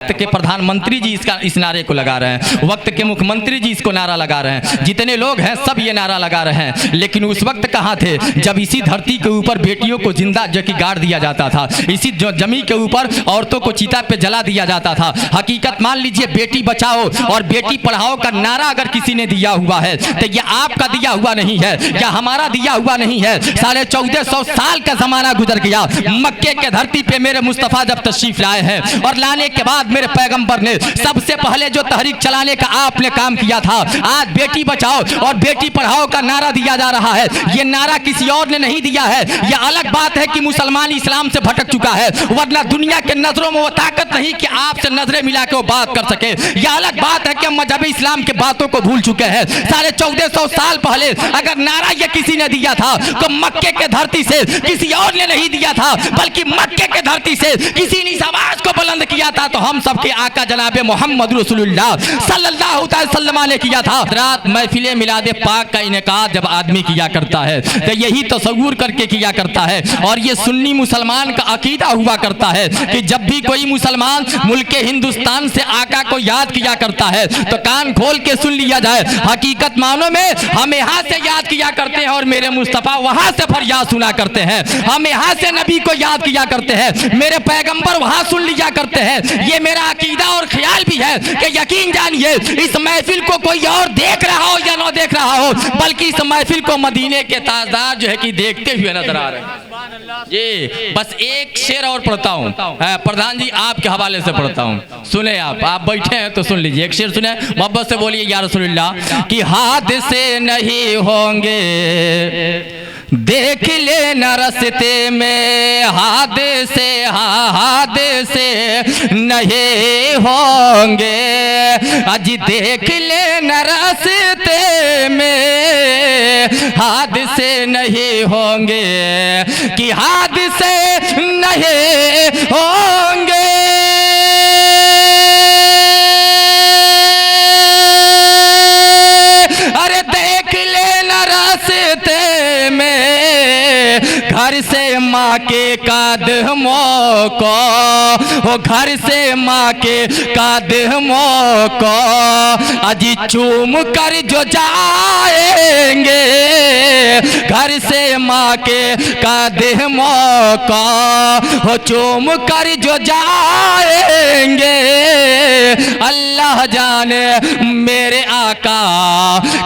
वक्त के प्रधानमंत्री जी इस नारे को लगा रहे हैं, वक्त के मुख्यमंत्री जी इसको नारा लगा रहे हैं, जितने लोग हैं सब ये नारा लगा रहे हैं। लेकिन उस वक्त कहाँ थे जब इसी धरती के ऊपर बेटियों को जिंदा जबकि गाड़ दिया जाता था, इसी जमीन के ऊपर औरतों को चिता पे जला दिया जाता था। हकीकत मान लीजिए, बेटी बचाओ और बेटी पढ़ाओ का नारा अगर किसी ने दिया हुआ है तो ये आपका दिया हुआ नहीं है, या हमारा दिया हुआ नहीं है। 1450 साल का जमाना गुजर गया, मक्के के धरती पे मेरे मुस्तफ़ा जब तशरीफ लाए हैं और लाने के बाद मेरे पैगंबर ने सबसे पहले जो तहरीक चलाने का आपने काम किया था, आज बेटी बचाओ और बेटी पढ़ाओ का नारा दिया जा रहा है। ये नारा किसी और ने नहीं दिया है। ये अलग बात है कि मुसलमान इस्लाम से भटक चुका है, वरना दुनिया के नजरों में वो ताकत नहीं कि आपसे नजरें मिला के वो बात कर सके। यह अलग बात है कि हम मजहब इस्लाम के बातों को भूल चुके हैं। 1450 साल पहले अगर नारा ये किसी ने दिया था तो मक्के के धरती से किसी और ने नहीं दिया था, बल्कि मक्के के धरती से किसी ने इस आवाज को बुलंद किया था, तो हम सबके आका जनाबे मोहम्मद रसूलुल्लाह सल्लल्लाहु अलैहि वसल्लम ने किया था। रात महफिले मिलादे पाक का इनेकाद जब आदमी किया करता है तो यही तसव्वुर करके किया करता है, और ये सुन्नी मुसलमान का अकीदा हुआ करता है कि जब भी कोई मुसलमान मुल्क हिंदुस्तान से आका को याद किया करता है तो कान खोल के सुन लिया जाए। हकीकत मानो में हम यहाँ से याद किया करते हैं और मेरे मुस्तफ़ा वहाँ से फरियाद सुना करते हैं। हम यहाँ से नबी को याद किया करते हैं, मेरे पैगंबर वहाँ सुन लिया करते हैं। ये मेरा अकीदा और ख्याल भी है कि यकीन जानिए, इस महफिल को कोई और देख रहा हो या ना देख रहा हो, बल्कि इस महफिल को मदीने के ताजदार जो है कि देखते हुए नजर आ रहे हैं। ये बस एक शेर और पढ़ता हूँ, प्रधान जी आपके हवाले से पढ़ता हूँ, सुने आप बैठे हैं तो सुन लीजिए। एक शेर सुने, मोहब्बत से बोलिए या रसूलुल्लाह कि हादसे नहीं होंगे देख ले न रस्ते में, हादसे हादसे नहीं होंगे, अजी देख ले न रस्ते में, हादसे नहीं होंगे कि हादसे नहीं होंगे। अरे देख ले न रस्ते में, घर से माँ के कदमों को, वो घर से माँ के कदमों को अजी चूम कर जो जाएंगे, घर से माँ के कदमों को वो चूम कर जो जाएंगे। अल्लाह जाने मेरे आका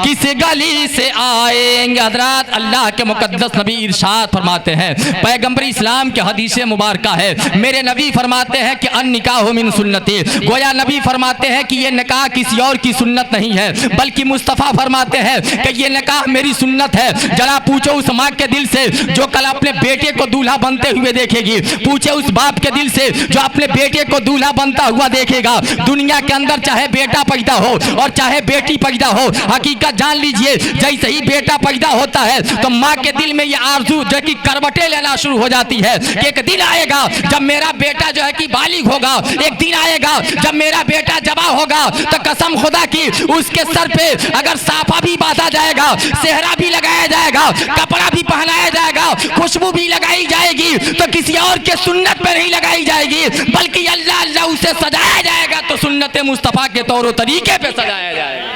किस गली से आएंगे। हज़रात अल्लाह के मुकद्दस नबी इरशाद फरमाते हैं, पैगंबर इस्लाम के हदीस मुबारका है, मेरे नबी फरमाते हैं कि अन निकाह मिन सुन्नती। गोया नबी फरमाते हैं कि ये निकाह किसी और की सुन्नत नहीं है, बल्कि मुस्तफ़ा फरमाते हैं कि ये निकाह मेरी सुन्नत है। जरा पूछो उस माँ के दिल से जो कल अपने बेटे को दूल्हा बनते हुए देखेगी, पूछे उस बाप के दिल से जो अपने बेटे को दूल्हा बनता हुआ देखेगा। दुनिया के अंदर चाहे बेटा पैदा हो और चाहे बेटी पैदा हो, हकीकत जान लीजिए, जैसे ही बेटा पैदा होता है तो माँ के दिल में ये आरज़ू जो कि करवटें लेना शुरू हो जाती है कि एक दिन आएगा जब मेरा बेटा जो है कि बालिग होगा, एक दिन आएगा जब मेरा बेटा जवां होगा तो कसम खुदा की उसके सर पे अगर साफा भी बांधा जाएगा, सेहरा भी लगाया जाएगा, कपड़ा भी पहनाया जाएगा, खुशबू भी लगाई जाएगी, तो किसी और के सुन्नत पे नहीं लगाई जाएगी, बल्कि अल्लाह अल्लाह उसे सजाया जाएगा तो सुन्नत मुस्तफ़ा के तौर तरीके पे सजाया जाएगा।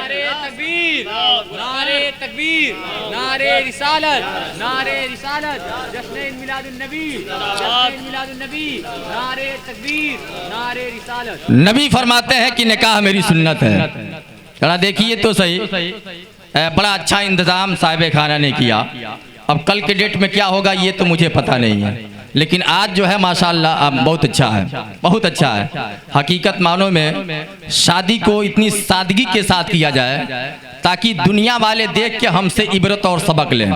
नारे तकबीर, नारे रिसालत, नारे रिसालत, जश्न मिलादुन नबी, जश्न मिलादुन नबी, नारे तकबीर, नारे रिसालत। नबी फरमाते हैं कि निकाह मेरी सुन्नत है। जरा देखिए तो सही, बड़ा अच्छा इंतजाम साहिब खाना ने किया। अब कल के डेट में क्या होगा ये तो मुझे पता नहीं है, लेकिन आज जो है माशाअल्लाह बहुत अच्छा है, बहुत अच्छा है। हकीकत मानो में शादी को इतनी सादगी के साथ किया जाए ताकि दुनिया वाले देख के हमसे इबरत और सबक लें,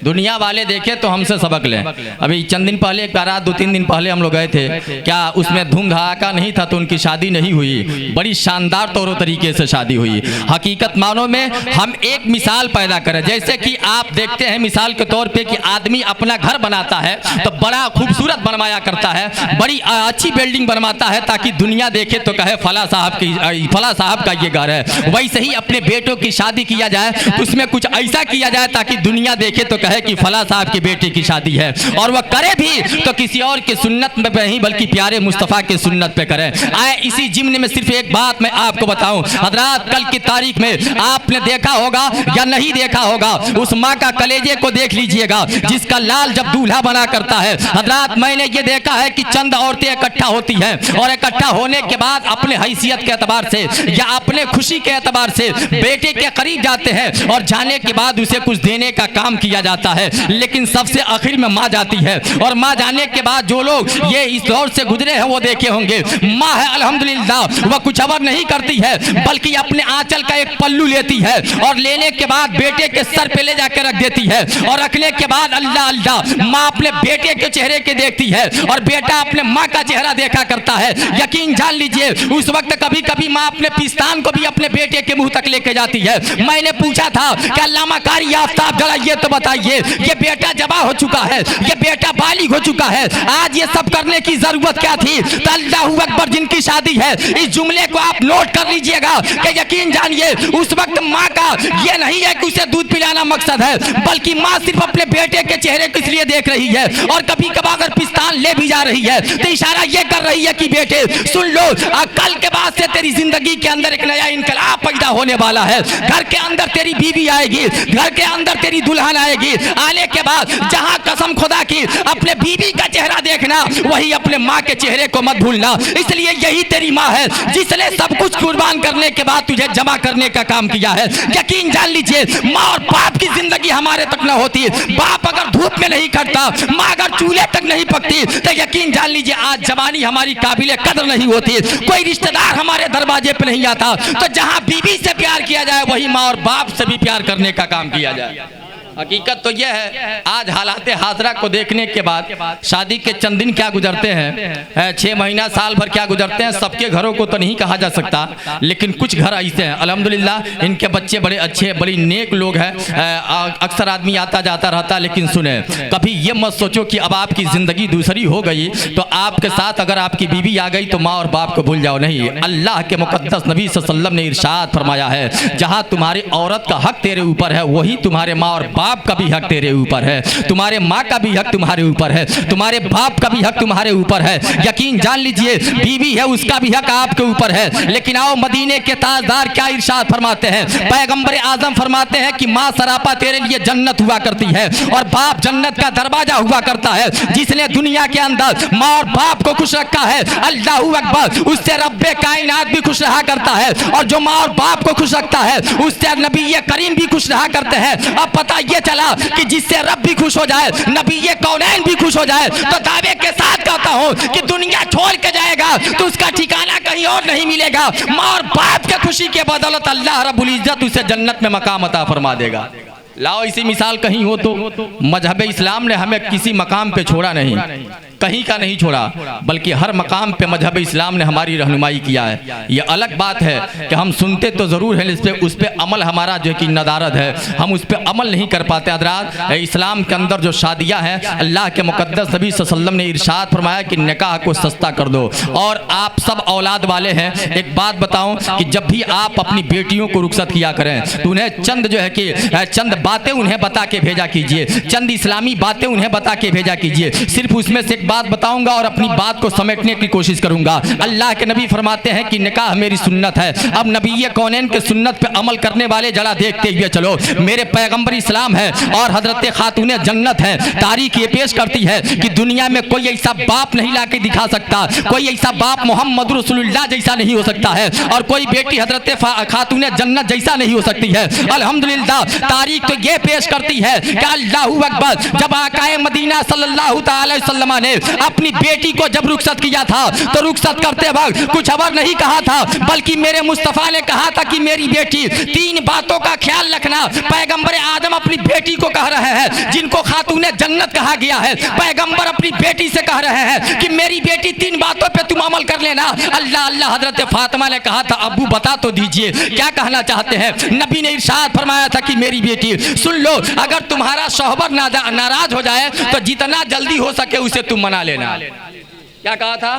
दुनिया वाले देखें तो हमसे सबक लें। अभी चंद दिन पहले एक बारात 2-3 दिन पहले हम लोग गए थे, क्या उसमें धूम धड़ाका नहीं था तो उनकी शादी नहीं हुई, बड़ी शानदार तौर तरीके से शादी हुई। हकीकत मानो में हम एक मिसाल पैदा करें, जैसे कि आप देखते हैं मिसाल के तौर पे कि आदमी अपना घर बनाता है तो बड़ा खूबसूरत बनवाया करता है, बड़ी अच्छी बिल्डिंग बनवाता है ताकि दुनिया देखे तो कहे फला साहब का ये घर है। वैसे ही अपने बेटों की शादी किया जाए तो उसमें कुछ ऐसा किया जाए ताकि दुनिया देखे तो कहे कि फला साहब की बेटी की शादी है, और वह करे भी तो किसी और की सुन्नत में नहीं बल्कि प्यारे मुस्तफ़ा की सुन्नत पे करे। आए इसी जिम्न में सिर्फ एक बात मैं आपको बताऊं हजरात, कल की तारीख में आपने देखा होगा या नहीं देखा होगा, उस माँ का कलेजे को देख लीजिएगा जिसका लाल जब दूल्हा बना करता है। हजरात मैंने ये देखा है कि चंद औरतें इकट्ठा होती हैं और इकट्ठा होने के बाद अपने हैसियत के एतबार से या अपने खुशी के एतबार से बेटे के करीब जाते हैं और जाने के बाद उसे कुछ देने का काम किया जाता है, लेकिन सबसे आखिर में माँ जाती है और माँ जाने के बाद जो लोग ये इस दौर से गुजरे हैं वो देखे होंगे, माँ है अल्हम्दुलिल्लाह वह कुछ अबर नहीं करती है बल्कि अपने आंचल का एक पल्लू लेती है और लेने के बाद बेटे के सर पे ले जाकर रख देती है और रखने के बाद अल्लाह अल्लाह माँ अपने बेटे के चेहरे के देखती है और बेटा अपने माँ का चेहरा देखा करता है। यकीन जान लीजिए उस वक्त कभी कभी माँ अपने पिस्तान को भी अपने बेटे के मुंह तक लेके जाती है। मैंने पूछा था कि अल्लामा कारी आफ्ताब जरा ये तो बताइए, ये बेटा जवा हो चुका है, ये बेटा बालिग हो चुका है, आज ये सब करने की जरूरत क्या थी? तो अल्लाहू अकबर जिनकी शादी है, इस जुमले को आप नोट कर लीजिएगा कि यकीन जानिए उस वक्त माँ का ये नहीं है कि उसे दूध पिलाना मकसद है, बल्कि माँ सिर्फ अपने बेटे के चेहरे को इसलिए देख रही है और कभी कभार अगर पिस्तान ले भी जा रही है तो इशारा ये कर रही है कि बेटे सुन लो, कल के बाद से तेरी जिंदगी के अंदर एक नया इनकलाब पैदा होने वाला है। घर के अंदर तेरी बीवी आएगी, घर के अंदर तेरी दुल्हन आएगी, आने के बाद जहां कसम खुदा की अपने बीवी का चेहरा देखना वही अपने माँ के चेहरे को मत भूलना। इसलिए यही तेरी माँ है जिसने सब कुछ कुर्बान करने के बाद तुझे जमा करने का काम किया है। यकीन जान लीजिए माँ और बाप की जिंदगी हमारे तक न होती, बाप अगर धूप में नहीं खड़ता, माँ अगर चूल्हे तक नहीं पकती तो यकीन जान लीजिए आज जवानी हमारी काबिले कदर नहीं होती, कोई रिश्तेदार हमारे दरवाजे पे नहीं आता। तो जहां बीवी से प्यार किया जाए वही माँ और बाप से भी प्यार करने का काम किया जाए। हकीकत तो यह है आज हालात हाजरा को देखने के बाद शादी के चंद दिन क्या गुजरते हैं, 6 महीना साल भर क्या गुजरते हैं, सबके घरों को तो नहीं कहा जा सकता, लेकिन कुछ घर ऐसे हैं अल्हम्दुलिल्लाह इनके बच्चे बड़े अच्छे बड़ी नेक लोग हैं। अक्सर आदमी आता जाता रहता, लेकिन सुने कभी ये मत सोचो कि अब आपकी ज़िंदगी दूसरी हो गई तो आपके साथ अगर आपकी बीवी आ गई तो माँ और बाप को भूल जाओ। नहीं, अल्लाह के मुक़द्दस नबी सल्लल्लाहु अलैहि वसल्लम ने इरशाद फरमाया है जहाँ तुम्हारी औरत का हक तेरे ऊपर है वही तुम्हारे माँ और बाप का भी हक तेरे ऊपर है, तुम्हारे माँ का भी हक तुम्हारे ऊपर है, तुम्हारे बाप का भी हक तुम्हारे ऊपर है। यकीन जान लीजिए बीवी है उसका भी हक आपके ऊपर है। लेकिन आओ मदीने के ताजदार क्या इरशाद फरमाते हैं, पैगंबर आजम फरमाते हैं कि माँ सरापा तेरे लिए जन्नत हुआ करती है और बाप जन्नत का दरवाजा हुआ करता है। जिसने दुनिया के अंदर माँ और बाप को खुश रखा है अल्लाहू अकबर उससे रब्बे कायनात भी खुश रहा करता है, और जो माँ और बाप को खुश रखता है उससे नबी करीम भी खुश रहा करते हैं। अब पता ये चला कि जिससे रब भी खुश हो जाए नबी कौनैन भी खुश हो जाए तो दावे के साथ कहता हूँ कि दुनिया छोड़ के जाएगा तो उसका ठिकाना कहीं और नहीं मिलेगा। माँ और बाप के खुशी के बदौलत अल्लाह रब्बुल इज्जत उसे जन्नत में मकाम अता फरमा देगा। लाओ इसी मिसाल कहीं हो तो मजहब इस्लाम ने हमें किसी मकाम पे छोड़ा नहीं, कहीं का नहीं छोड़ा, बल्कि हर मकाम पे मजहब इस्लाम ने हमारी रहनुमाई किया है। ये अलग बात है कि हम सुनते तो ज़रूर हैं उस पर अमल हमारा जो है कि नदारद है, हम उस पर अमल नहीं कर पाते। हज़रात इस्लाम के अंदर जो शादियाँ हैं अल्लाह के मुक़द्दस नबी सल्लल्लाहु अलैहि वसल्लम ने इरशाद फरमाया कि निकाह को सस्ता कर दो। और आप सब औलाद वाले हैं, एक बात बताऊँ कि जब भी आप अपनी बेटियों को रुखसत किया करें तो उन्हें चंद जो है कि चंद बातें उन्हें बता के भेजा कीजिए, चंद इस्लामी बातें उन्हें बता के भेजा कीजिए। सिर्फ उसमें से एक बात बताऊंगा और अपनी बात को समेटने की कोशिश करूंगा। अल्लाह के नबी फरमाते हैं कि निकाह मेरी सुन्नत है। अब नबी कौनैन के सुन्नत पे अमल करने वाले जरा देखते हुए चलो, मेरे पैगंबर इस्लाम है और हजरत खातून जन्नत है। तारीख ये पेश करती है कि दुनिया में कोई ऐसा बाप नहीं ला के दिखा सकता, कोई ऐसा बाप मोहम्मद रसूलुल्लाह जैसा नहीं हो सकता है, और कोई बेटी हजरत खातून जन्नत जैसा नहीं हो सकती है। अल्हम्दुलिल्लाह तारीख तो ये पेश करती है कि अल्लाहू अकबर जब आकाए मदीना सल्लल्लाहु अलैहि वसल्लम ने अपनी बेटी को जब रुखसत किया था तो रुखसत करते वक्त कुछ और नहीं कहा था, बल्कि मेरे मुस्तफ़ा ने कहा था कि मेरी बेटी 3 बातों का ख्याल रखना। पैगंबर आदम अपनी बेटी को कह रहे हैं जिनको खातून जन्नत कहा गया है, पैगंबर अपनी बेटी से कह रहे हैं कि मेरी बेटी 3 बातों पे तुम अमल कर लेना। अल्लाह अल्लाह हजरत फातिमा ने कहा था अब्बू बता तो दीजिए क्या कहना चाहते हैं। नबी ने इरशाद फरमाया था कि मेरी बेटी सुन लो, अगर तुम्हारा शौहर नाराज हो जाए तो जितना जल्दी हो सके उसे तुम मना लेना। क्या कहा था?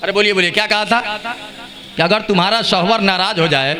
अरे बोलिए बोलिए क्या कहा था? कि अगर तुम्हारा शौहर नाराज हो जाए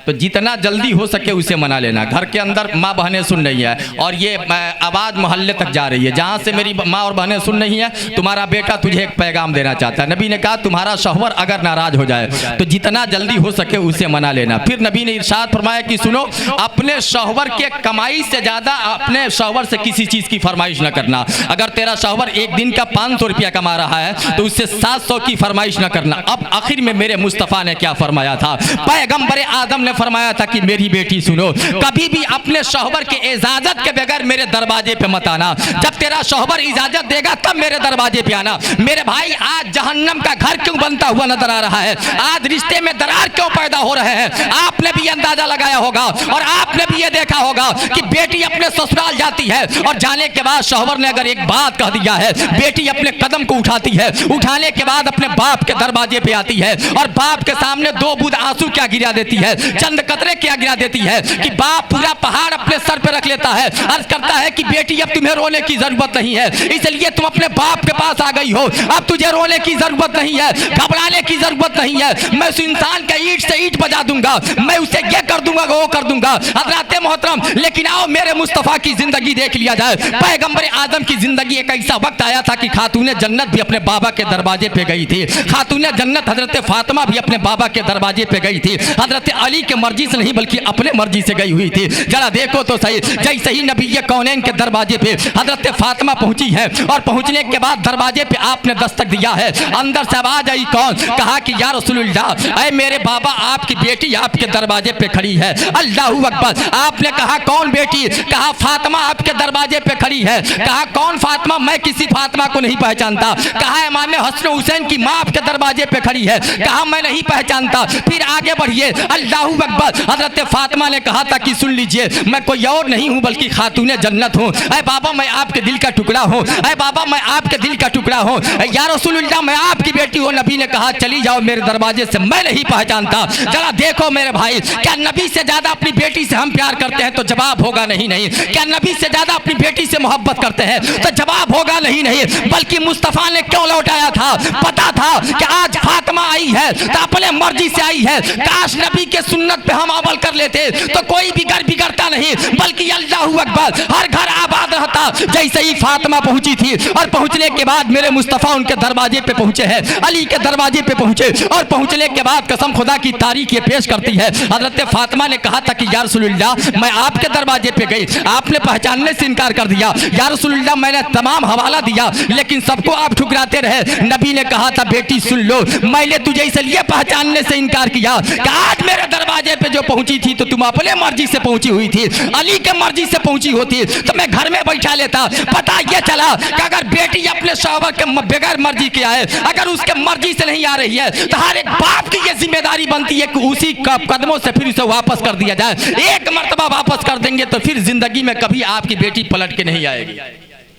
तो जितना जल्दी हो सके उसे मना लेना। घर के अंदर माँ बहनें सुन रही है और ये आवाज़ मोहल्ले तक जा रही है, जहाँ से मेरी माँ और बहनें सुन रही हैं, तुम्हारा बेटा तुझे एक पैगाम देना चाहता है। नबी ने कहा तुम्हारा शौहर अगर नाराज हो जाए तो जितना जल्दी हो सके उसे मना लेना। फिर नबी ने इरशाद फरमाया कि सुनो, अपने शौहर के कमाई से ज़्यादा अपने शौहर से किसी चीज़ की फरमाइश न करना। अगर तेरा शौहर एक दिन का 500 रुपया कमा रहा है तो उससे 700 की फरमाइश न करना। अब आखिर में मेरे मुस्तफ़ा ने क्या फरमाया था? पैगंबर आदम ने फरमाया था कि मेरी बेटी सुनो, कभी भी अपने शौहर के इजाजत के बगैर मेरे दरवाजे पे मत आना। जब तेरा शौहर इजाजत देगा तब मेरे दरवाजे पे आना। मेरे भाई, आज जहन्नम का घर क्यों बनता हुआ नजर आ रहा है? आज रिश्ते में दरार क्यों पैदा हो रहे हैं? आपने भी अंदाजा लगाया होगा और आपने भी ये देखा होगा कि बेटी अपने ससुराल जाती है और जाने के बाद शौहर ने अगर एक बात कह दिया है, बेटी अपने कदम को उठाती है, उठाने के बाद अपने बाप के दरवाजे पे आती है और बाप के सामने 2 बूंद आंसू क्या गिरा देती है, चंद कतरे क्या गिरा देती है कि बाप पूरा पहाड़ अपने सर पे रख लेता है। अर्ज करता है कि बेटी अब तुम्हें रोने की जरूरत नहीं है, इसलिए तुम अपने बाप के पास आ गई हो, अब तुझे रोने की जरूरत नहीं है, घबराने की जरूरत नहीं है। मैं उस इंसान के ईंट से ईंट बजा दूंगा, मैं उसे ये कर दूंगा वो कर दूंगा। हज़रात मोहतरम, लेकिन आओ मेरे मुस्तफ़ा की जिंदगी देख लिया जाए। पैगंबर आदम की जिंदगी एक ऐसा वक्त आया था कि खातूने जन्नत भी अपने बाबा के दरवाजे पे गई थी। खातूने जन्नत हजरत फातिमा भी अपने बाबा के दरवाजे पे गई थी। हजरत अली के मर्जी से नहीं बल्कि अपने मर्जी से गई हुई थी। जरा देखो तो सही, जैसे ही नबी कौनैन के दरवाजे पे हजरत फातिमा पहुंची है और पहुंचने के बाद दरवाजे पे आपने दस्तक दिया है, अंदर से आवाज आई, कौन? कहा कि या रसूलुल्लाह, ऐ मेरे बाबा, आपकी बेटी आपके दरवाजे पे खड़ी है। अल्लाहू अकबर। आपने कहा कौन बेटी? कहा फातिमा आपके दरवाजे पे खड़ी है। कहा कौन फातिमा? मैं किसी फातिमा को नहीं पहचानता। कहा इमाम हसन हुसैन की माँ आपके दरवाजे पे खड़ी है। कहा मैं नहीं पहचानता। फिर आगे बढ़िए, अल्लाहू अकबर। हजरत फातिमा ने कहा था कि सुन लीजिए, मैं कोई और नहीं हूँ बल्कि खातूने जन्नत हूँ। ऐ बाबा, मैं आपके दिल का टुकड़ा हूँ। ऐ बाबा, मैं आपके दिल का टुकड़ा हूँ। या रसूलुल्लाह, मैं आपकी बेटी हूँ। नबी ने कहा चली जाओ मेरे दरवाजे से, मैं नहीं पहचानता। जरा देखो मेरे भाई, क्या नबी से ज्यादा अपनी बेटी से हम प्यार करते हैं? तो जवाब होगा नहीं नहीं। क्या नबी से ज्यादा अपनी बेटी से मोहब्बत करते हैं? तो जवाब होगा नहीं नहीं। बल्कि मुस्तफ़ा ने क्यों लौटाया था? पता था कि आज फातिमा आई है तो अपने मर्जी से आई है। काश नबी के सुन्नत पे हम अमल कर लेते तो कोई भी घर बिगड़ता नहीं, बल्कि अल्लाहू अकबर, हर घर आबाद रहता। जैसे ही फातिमा पहुंची थी और पहुंचने के बाद मेरे मुस्तफ़ा उनके दरवाजे पे पहुंचे हैं, अली के दरवाजे पे पहुंचे और पहुंचने के बाद कसम खुदा की तारीख ये पेश करती है, हजरत फातिमा ने कहा था कि या रसूलुल्लाह, मैं आपके दरवाजे पे गई, आपने पहचानने से इनकार कर दिया। या रसूलुल्लाह, मैंने तमाम हवाला दिया लेकिन सबको आप ठुकराते रहे। नबी ने कहा था बेटी सुन लो, मैंने तुझे इसलिए पहचानने से इनकार किया कि आज मेरे दरवाजे पे जो पहुंची थी तो तुम अपने मर्जी से पहुंची हुई थी, अली के मर्जी से पहुंची होती तो मैं घर में बैठा लेता। पता ये चला कि अगर बेटी अपने शौहर के बगैर मर्जी के आए, अगर उसके मर्जी से नहीं आ रही है तो हर एक बाप की ये जिम्मेदारी बनती है कि उसी कदमों से फिर उसे वापस कर दिया जाए। एक मर्तबा वापस कर देंगे तो फिर जिंदगी में कभी आपकी बेटी पलट के नहीं आएगी,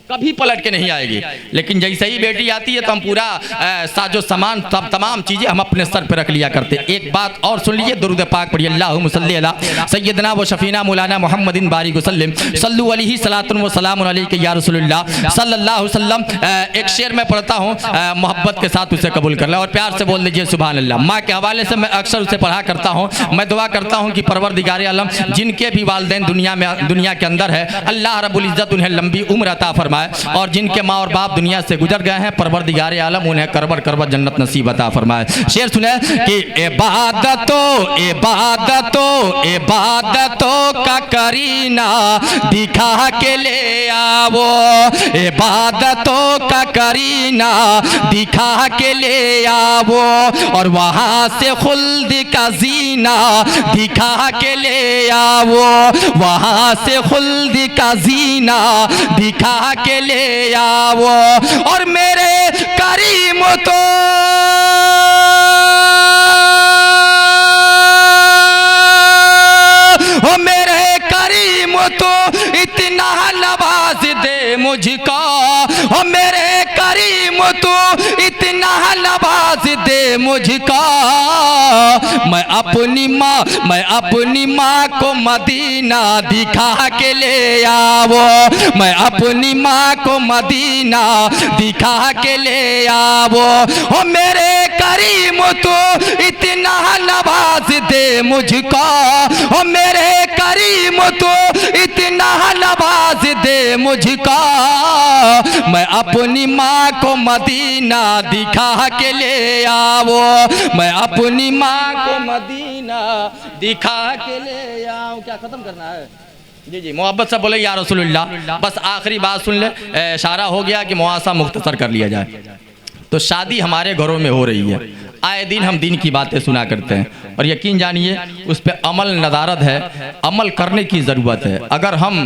कभी पलट के नहीं आएगी। लेकिन जैसे ही बेटी आती है तो हम पूरा साजो सामान तमाम चीज़ें हम अपने सर पे रख लिया करते। एक बात और सुन लीजिए, दुरूद पाक पढ़िए, अल्लाहुम्मा सल्ली अला सय्यदना व शफीना मौलाना मुहम्मदिन बारिक वसल्लम सल्लु अलैहि सलातुन व सलामुन अलैका या रसूलुल्लाह सल्लल्लाहु अलैहि वसल्लम। एक शेर मैं पढ़ता हूँ, मोहब्बत के साथ उसे कबूल कर लें और प्यार से बोल लीजिए सुभान अल्लाह। माँ के हवाले से मैं अक्सर उसे पढ़ा करता हूँ। मैं दुआ करता हूँ कि परवरदिगार आलम जिनके भी वालिदैन दुनिया के अंदर है, अल्लाह रब्बुल इज़्ज़त उन्हें लंबी उम्र अता फरमाए, और जिनके माँ और बाप दुनिया से गुजर गए हैं, परवरदिगार आलम उन्हें करबर करबर जन्नत नसीब अता फरमाए। शेर सुने कि इबादतों का करीना दिखा के ले आवो, इबादतों का करीना दिखा के ले आवो, और वहाँ से खुल्द का जीना दिखा के ले आवो, वहाँ से खुल्द का जीना दिखा के ले आओ, और मेरे करीम तो ओ मेरे करीम तो इतना नवाज दे मुझको, ओ मेरे करीम तो इतना नवाज दे मुझको, मैं अपनी माँ को मदीना दिखा के ले आओ, मैं अपनी माँ को मदीना दिखा के ले आओ, ओ मेरे करीम तो इतना नवाज दे मुझको, ओ मेरे करीम तो इतना नवाज दे मुझको, मैं अपनी माँ को मदीना दिखा के ले आओ, मैं अपनी माँ को मदीना दिखा के ले आओ। क्या खत्म करना है? जी जी, मोहब्बत से बोले या रसूलुल्लाह। बस आखिरी बात सुन ले, इशारा हो गया कि मुआसा मुख्तसर कर लिया जाए। तो शादी हमारे घरों में हो रही है, आए दिन हम दीन की बातें सुना करते हैं, और यकीन जानिए उस पर अमल नदारत है, अमल करने की ज़रूरत है। अगर हम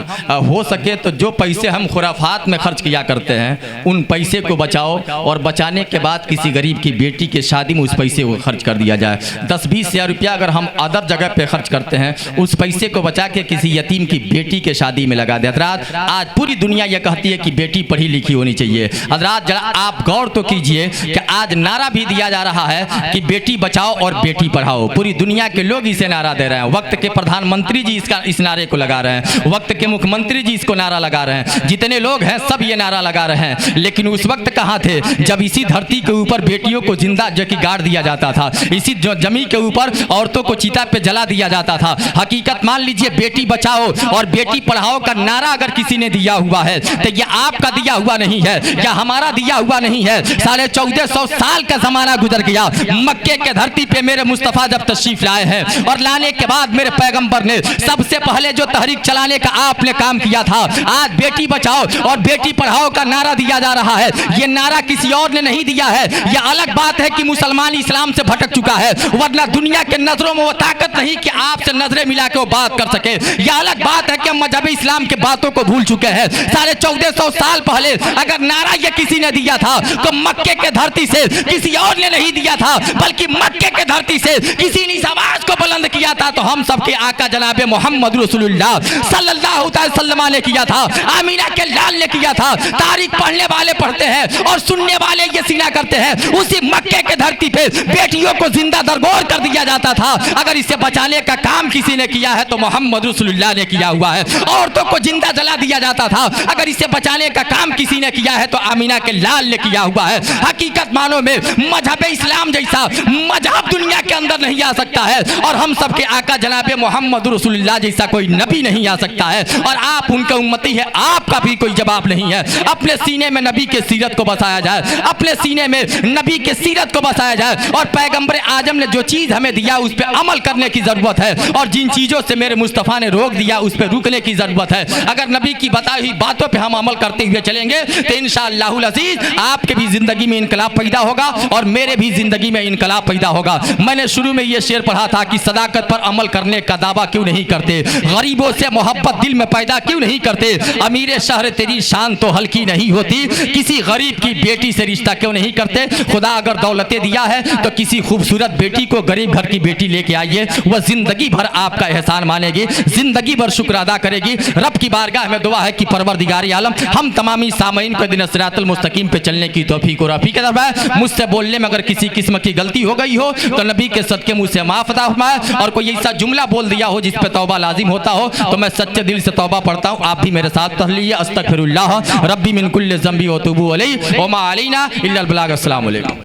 हो सके तो जो पैसे हम खुराफात में खर्च किया करते हैं उन पैसे को बचाओ, और बचाने के बाद किसी गरीब की बेटी के शादी में उस पैसे को खर्च कर दिया जाए। 10-20 हज़ार रुपया अगर हम अदर जगह पे खर्च करते हैं, उस पैसे को बचा के किसी यतीम की बेटी के शादी में लगा दे। हज़रात, आज पूरी दुनिया ये कहती है कि बेटी पढ़ी लिखी होनी चाहिए। हज़रात, जरा आप गौर तो कीजिए कि आज नारा भी दिया जा रहा है कि बेटी बचाओ और बेटी पढ़ाओ। पूरी दुनिया के लोग इसे नारा दे रहे हैं। वक्त के प्रधानमंत्री जी इस नारे को लगा रहे हैं, वक्त के मुख्यमंत्री जी इसको नारा लगा रहे हैं, जितने लोग हैं सब ये नारा लगा रहे हैं। लेकिन उस वक्त कहाँ थे जब इसी धरती के ऊपर बेटियों को जिंदा जकी गाड़ दिया जाता था, इसी जमीन के ऊपर औरतों को चिता पे जला दिया जाता था। हकीकत मान लीजिए, बेटी बचाओ और बेटी पढ़ाओ का नारा अगर किसी ने दिया हुआ है तो ये आपका दिया हुआ नहीं है, या हमारा दिया हुआ नहीं है। 1450 साल का जमाना गुजर गया, मक्के के धरती पे मेरे मुस्तफ़ा जब तशरीफ लाए हैं, और लाने के बाद मेरे पैगंबर ने सबसे पहले जो तहरीक चलाने का आपने काम किया था, आज बेटी बचाओ और बेटी पढ़ाओ का नारा दिया जा रहा है। ये नारा किसी और ने नहीं दिया है। ये अलग बात है कि मुसलमान इस्लाम से भटक चुका है, वरना दुनिया के नजरों में वो ताकत नहीं कि आपसे नजरें मिला के वो बात कर सके। यह अलग बात है कि हम मजहब इस्लाम के बातों को भूल चुके हैं। 1450 साल पहले अगर नारा ये किसी ने दिया था तो मक्के के धरती से किसी और ने नहीं दिया था, बल्कि मक्के के धरती से किसी ने इस आवाज को बुलंद किया था तो हम सबके आका जनाबे मोहम्मद रसूलुल्लाह सल्लल्लाहु अलैहि वसल्लम ने किया था, आमीना के लाल ने किया था। तारीख पढ़ने वाले पढ़ते हैं और सुनने वाले ये सीना करते हैं। उसी मक्के के धरती पे बेटियों को जिंदा दरगोर कर दिया जाता था। अगर इसे बचाने का काम किसी ने किया है तो मोहम्मद रसूलुल्लाह ने किया हुआ है। औरतों को जिंदा जला दिया जाता था, अगर इसे बचाने का काम किसी ने किया है तो आमीना के लाल ने किया हुआ है। हकीकत मानो में मजहब इस्लाम जैसा मजहब दुनिया के अंदर नहीं आ सकता है, और हम सबके आका जनाबे मोहम्मद रसूलुल्लाह जैसा कोई नबी नहीं आ सकता है, और आप उनके उम्मती है, आपका भी कोई जवाब नहीं है। अपने सीने में नबी के सीरत को बसाया जाए, अपने सीने में नबी के सीरत को बसाया जाए, और पैगंबर आजम ने जो चीज़ हमें दिया उस पर अमल करने की ज़रूरत है, और जिन चीज़ों से मेरे मुस्तफ़ा ने रोक दिया उस पर रुकने की ज़रूरत है। अगर नबी की बताई हुई बातों पर हम अमल करते हुए चलेंगे तो इंशाअल्लाहुल अज़ीज़ आपके भी ज़िंदगी में इनकलाब पैदा होगा और मेरे भी ज़िंदगी में इनकलाब पैदा होगा। मैंने शुरू में ये शेर पढ़ा था कि सदाकत पर अमल करने का दावा क्यों नहीं करते, गरीबों से मोहब्बत दिल में पैदा क्यों नहीं करते, अमीर शहर तेरी शान तो हल्की नहीं होती, किसी गरीब की बेटी से रिश्ता क्यों नहीं करते। खुदा अगर दौलतें दिया है तो किसी खूबसूरत बेटी को गरीब घर की बेटी लेके आइए, वह जिंदगी भर आपका एहसान मानेगी, जिंदगी भर शुक्र अदा करेगी। रब की बारगाह में दुआ है कि परवरदिगार आलम हम तमामी सामईन को दिन सिरातुल मुस्तकीम पे चलने की तौफीक और रफ़ी के दरबार। मुझसे बोलने में अगर किसी किस्म की गलती हो गई हो तो नबी के सदके मुझसे माफ़ अता फरमाए, और कोई ऐसा जुमला बोल दिया हो जिस पे तौबा लाजिम होता हो तो मैं सच्चे दिल से तौबा पढ़ता हूँ। आप भी मेरे साथ पढ़ लीजिए, अस्तगफिरुल्लाह रब्बी मिन कुल्लि ज़ंबी व तूबू अलैहि व मा अलैना इल्लल बलाग। अस्सलामु अलैकुम।